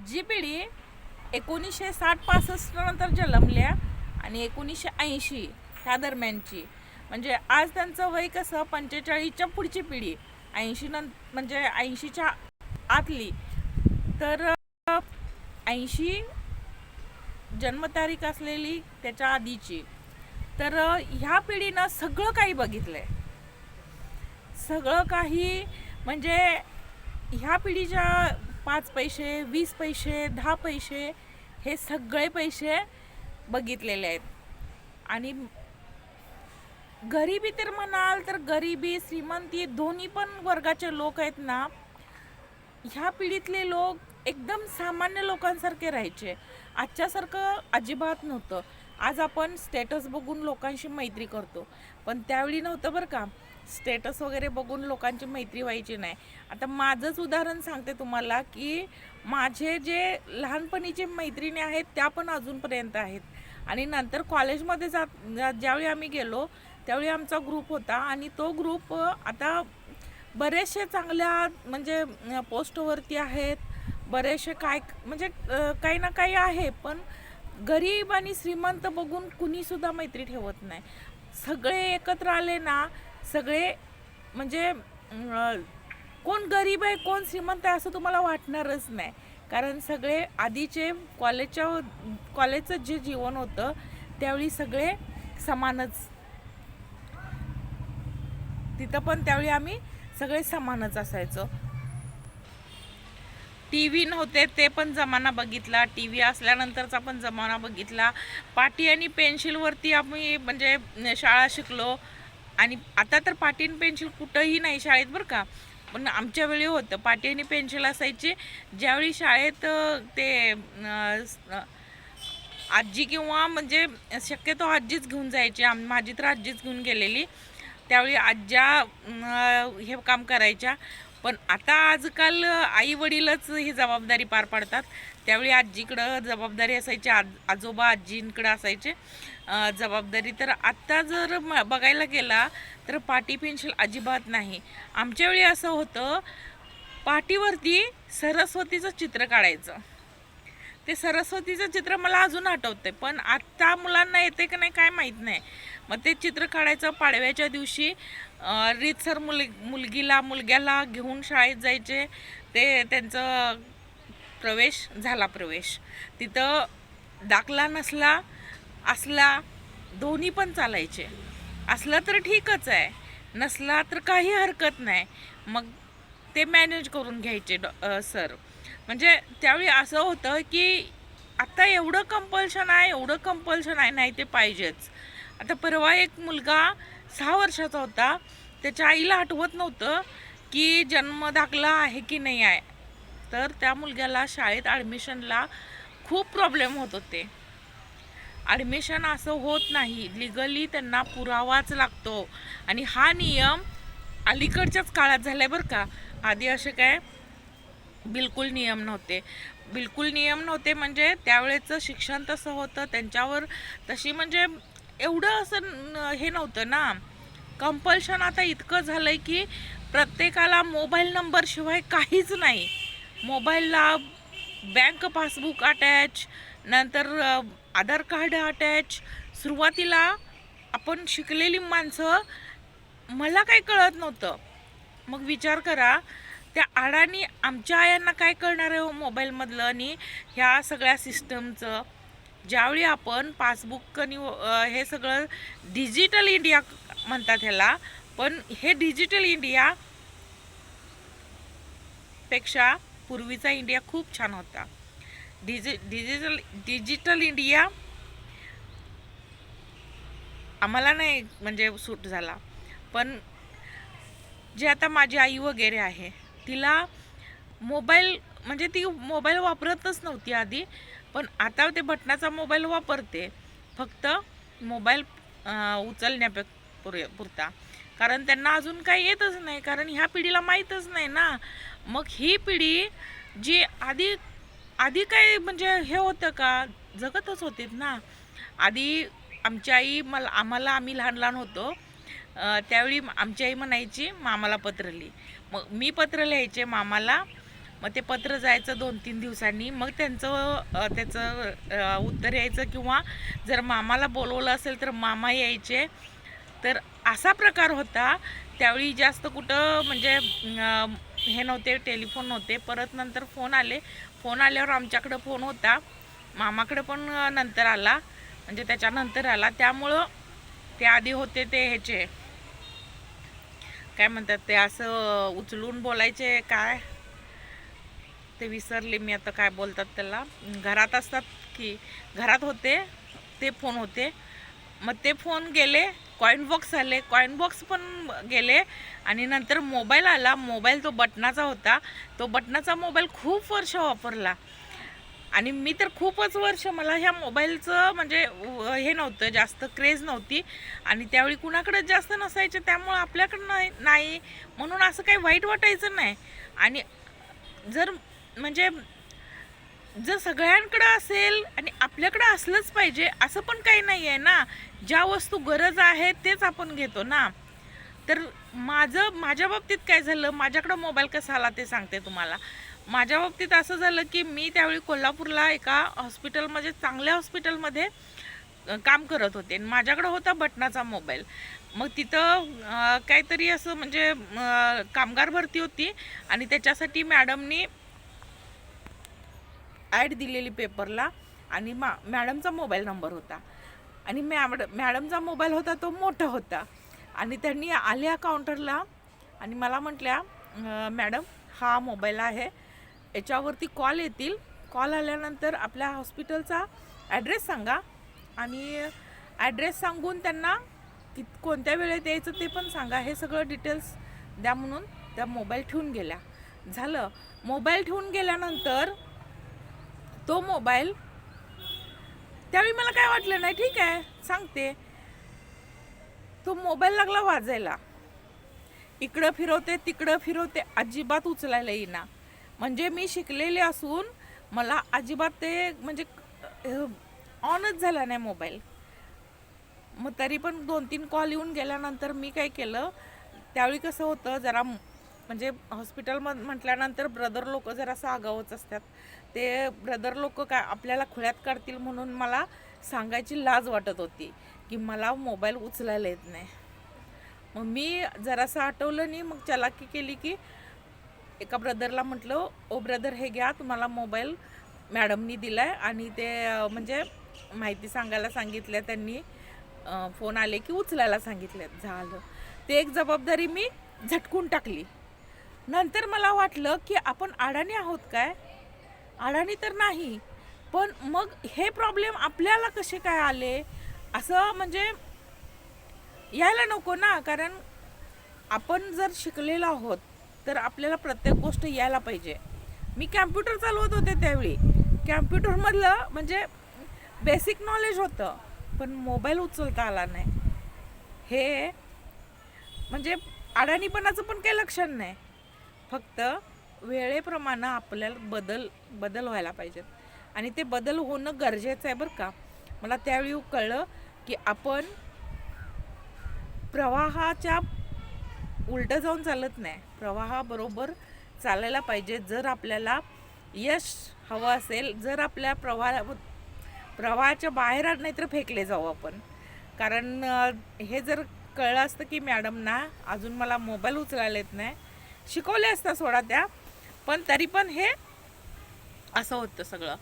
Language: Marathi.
जी पिढी 1960-65 नंतर जन्मल्या आणि 1980 ह्या दरम्यानची, म्हणजे आज त्यांचं वय कसं 45च्या पुढची पिढी, 80 म्हणजे 80च्या आतली, तर 80 जन्मतारीख असलेली त्याच्या आधीची, तर ह्या पिढीनं सगळं काही बघितलंय. सगळं काही म्हणजे ह्या पिढीच्या 5 पैसे, 20 पैसे, 10 पैसे, हे सगळे पैसे बघितलेले आहेत. आणि गरिबी तर म्हणाल तर गरिबी श्रीमंती दोन्ही पण वर्गाचे लोक आहेत ना, ह्या पिढीतले लोक एकदम सामान्य लोकांसारखे राहायचे. आजच्यासारखं अजिबात नव्हतं. आज आपण स्टेटस बघून लोकांशी मैत्री करतो, पण त्यावेळी नव्हतं बरं का. स्टेटस वगैरे बघून लोकांची मैत्री व्हायची नाही. आता माझंच उदाहरण सांगते तुम्हाला, की माझे जे लहानपणीचे मैत्रिणी आहेत त्या पण अजूनपर्यंत आहेत. आणि नंतर कॉलेजमध्ये ज्यावेळी आम्ही गेलो त्यावेळी आमचा ग्रुप होता, आणि तो ग्रुप आता बरेचसे चांगल्या म्हणजे पोस्टवरती आहेत. बरेचसे काय म्हणजे काही ना काही आहे, पण गरीब आणि श्रीमंत बघून कुणीसुद्धा मैत्री ठेवत नाही. सगळे एकत्र आले ना, सगळे म्हणजे कोण गरीब आहे कोण श्रीमंत आहे असं तुम्हाला वाटणारच नाही. कारण सगळे आधीचे कॉलेजचं जे जीवन होतं त्यावेळी सगळे समानच. तिथं पण त्यावेळी आम्ही सगळे समानच असायचो. टी व्ही नव्हते ते पण जमाना बघितला, टी व्ही असल्यानंतरचा पण जमाना बघितला. पाटी आणि पेन्सिलवरती आम्ही म्हणजे शाळा शिकलो. आणि आता तर पाटी आणि पेन्सिल कुठंही नाही शाळेत बरं का, पण आमच्या वेळी होतं पाटी आणि पेन्सिल असायची. ज्यावेळी शाळेत ते आजी किंवा म्हणजे शक्यतो आजीच घेऊन जायची, माझी तर आजीच घेऊन गेलेली. त्यावेळी आज्या हे काम करायच्या. पण आता आजकाल आई वडीलच ही जबाबदारी पार पाडतात. त्यावेळी आजीकडं जबाबदारी असायची, आजोबा आजींकडं असायचे जबाबदारी. तर आत्ता जर बघायला गेला तर पाटी पेन्सिल अजिबात नाही. आमच्या वेळी असं होतं, पाटीवरती सरस्वतीचं चित्र काढायचं. ते सरस्वतीचं चित्र मला अजून आठवतंय, पण आत्ता मुलांना येते का नाही काय माहीत नाही. मग ते चित्र काढायचं पाडव्याच्या दिवशी, रीतसर मुलग्याला घेऊन शाळेत जायचे. ते त्यांचं प्रवेश तिथं दाखला नसला असला दोन्ही पण चालायचे. असला तर ठीकच आहे, नसला तर काही हरकत नाही. मग ते मॅनेज करून घ्यायचे सर. म्हणजे त्यावेळी असं होतं की आता एवढं कंपल्शन आहे नाही ते पाहिजेच. आता परवा एक मुलगा 6 वर्षाचा होता, त्याच्या आईला आठवत नव्हतं की जन्म दाखला आहे की नाही आहे. तर त्या मुलग्याला शाळेत ॲडमिशनला खूप प्रॉब्लेम होत होते. ॲडमिशन असं होत नाही, लिगली त्यांना पुरावाच लागतो. आणि हा नियम अलीकडच्याच काळात झाला आहे बरं का. आधी असे काय बिलकुल नियम नव्हते. म्हणजे त्यावेळेचं शिक्षण तसं होतं, त्यांच्यावर तशी म्हणजे एवढं असं हे नव्हतं ना कंपल्शन. आता इतकं झालंय की प्रत्येकाला मोबाईल नंबर शिवाय काहीच नाही. मोबाईलला बँक पासबुक अटॅच, नंतर आधार कार्ड अटॅच. सुरुवातीला आपण शिकलेली माणसं, मला काही कळत नव्हतं. मग विचार करा, त्या आडानी आमच्या आयांना काय कळणार आहे मोबाईलमधलं आणि ह्या सगळ्या सिस्टमचं. ज्यावेळी आपण पासबुक आणि हे सगळं डिजिटल इंडिया म्हणतात ह्याला, पण हे डिजिटल इंडिया पेक्षा पूर्वीचा इंडिया खूप छान होता. डिजिटल इंडिया आम्हाला नाही म्हणजे सूट झाला. पण जे आता माझी आई वगैरे आहे, तिला मोबाईल म्हणजे ती मोबाईल वापरतच नव्हती आधी, पण आता ते बटनाचा मोबाईल वापरते. फक्त मोबाईल पुरता. कारण त्यांना अजून काही येतच नाही, कारण ह्या पिढीला माहीतच नाही ना. मग ही पिढी जी आधी आधी काय म्हणजे हे होतं का, जगतच होतीत ना. आधी आमची आई आम्ही लहान होतो त्यावेळी आमची आई म्हणायची मामाला पत्र लिही. मग मी पत्र लिहायचे मामाला, मग ते पत्र जायचं 2-3 दिवसांनी, मग त्याचं उत्तर यायचं, किंवा जर मामाला बोलवलं असेल तर मामा यायचे. तर असा प्रकार होता. त्यावेळी जास्त कुठं म्हणजे हे नव्हते, टेलिफोन नव्हते. परत नंतर फोन आले. फोन आल्यावर आमच्याकडं फोन होता, मामाकडे पण नंतर आला, म्हणजे त्याच्यानंतर आला. त्यामुळं ते आधी होते ते ह्याचे काय म्हणतात ते, असं उचलून बोलायचे, काय ते विसरले मी आता, काय बोलतात त्याला. घरात असतात की घरात होते ते फोन होते. मग ते फोन गेले, कॉईन बॉक्स आले, कॉईन बॉक्स पण गेले. आणि नंतर मोबाईल आला. मोबाईल तो बटनाचा होता. तो बटनाचा मोबाईल खूप वर्ष वापरला. आणि मी तर खूपच वर्ष, मला ह्या मोबाईलचं म्हणजे हे नव्हतं, जास्त क्रेज नव्हती. आणि त्यावेळी कुणाकडे जास्त नसायचं, त्यामुळं आपल्याकडं नाही म्हणून असं काही वाईट वाटायचं नाही. आणि जर म्हणजे जर सगळ्यांकडं असेल आणि आपल्याकडं असलंच पाहिजे असं पण काही नाही आहे ना. ज्या वस्तू गरज आहे तेच आपण घेतो ना. तर माझ्या बाबतीत काय झालं, माझ्याकडं मोबाईल कसा आला ते सांगते तुम्हाला. माझ्या बाबतीत असं झालं की मी त्यावेळी कोल्हापूरला एका हॉस्पिटलमध्ये, चांगल्या हॉस्पिटलमध्ये काम करत होते. माझ्याकडं होता बटनाचा मोबाईल. मग तिथं काहीतरी असं म्हणजे कामगार भरती होती आणि त्याच्यासाठी मॅडमनी ॲड दिलेली पेपरला. आणि मॅडमचा मोबाईल नंबर होता. आणि मॅडमचा मोबाईल होता तो मोठा होता. आणि त्यांनी आल्या काउंटरला आणि मला म्हटल्या, मॅडम हा मोबाईल आहे, याच्यावरती कॉल येतील, कॉल आल्यानंतर आपल्या हॉस्पिटलचा ॲड्रेस सांगा आणि ॲड्रेस सांगून त्यांना कोणत्या वेळेत यायचं ते पण सांगा, हे सगळं डिटेल्स द्या म्हणून त्या मोबाईल ठेवून गेल्या. झालं. मोबाईल ठेवून गेल्यानंतर तो मोबाईल, त्यावेळी मला काय वाटलं नाही, ठीक आहे सांगते. तो मोबाईल लागला वाजायला. इकडं फिरवते तिकडं फिरवते, अजिबात उचलायला येईना. म्हणजे मी शिकलेले असून मला अजिबात ते म्हणजे ऑनच झाला नाही मोबाईल. मग तरी पण 2-3 कॉल येऊन गेल्यानंतर मी काय केलं, त्यावेळी कसं होतं जरा म्हणजे हॉस्पिटल म्हटल्यानंतर ब्रदर लोक जरासं आगाऊच असतात. ते ब्रदर लोक काय आपल्याला खुळ्यात काढतील म्हणून मला सांगायची लाज वाटत होती की मला मोबाईल उचलायला येत नाही. मग मी जरासं आठवलं नाही, मग चलाकी केली की एका ब्रदरला म्हटलं, ओ ब्रदर हे घ्या, तुम्हाला मोबाईल मॅडमनी दिला आहे आणि ते म्हणजे माहिती सांगायला सांगितलं, त्यांनी फोन आले की उचलायला सांगितले. झालं. ते एक जबाबदारी मी झटकून टाकली. नंतर मला वाटलं की आपण अडाणी आहोत काय, अडाणी तर नाही, पण मग हे प्रॉब्लेम आपल्याला कसे काय आले असं म्हणजे यायला नको ना. कारण आपण जर शिकलेलो आहोत तर आपल्याला प्रत्येक गोष्ट यायला पाहिजे. मी कॅम्प्युटर चालवत होते त्यावेळी, कॅम्प्युटरमधलं म्हणजे बेसिक नॉलेज होतं, पण मोबाईल उचलता आला नाही. हे म्हणजे अडाणीपणाचं पण काही लक्षण नाही. फक्त वेळेप्रमाणे आपल्याला बदल व्हायला पाहिजेत आणि ते बदल होणं गरजेचं आहे बरं का. मला त्यावेळी कळलं की आपण प्रवाहाच्या उलटं जाऊन चालत नाही, प्रवाहाबरोबर चालायला पाहिजे. जर आपल्याला यश हवं असेल, जर आपल्या प्रवाहाच्या बाहेर नाही तर फेकले जाऊ आपण. कारण हे जर कळलं असतं की मॅडमना अजून मला मोबाईल उचलायला येत नाही, शिकवले असता सोडा त्या, पण तरी पण हे असं होतं सगळं.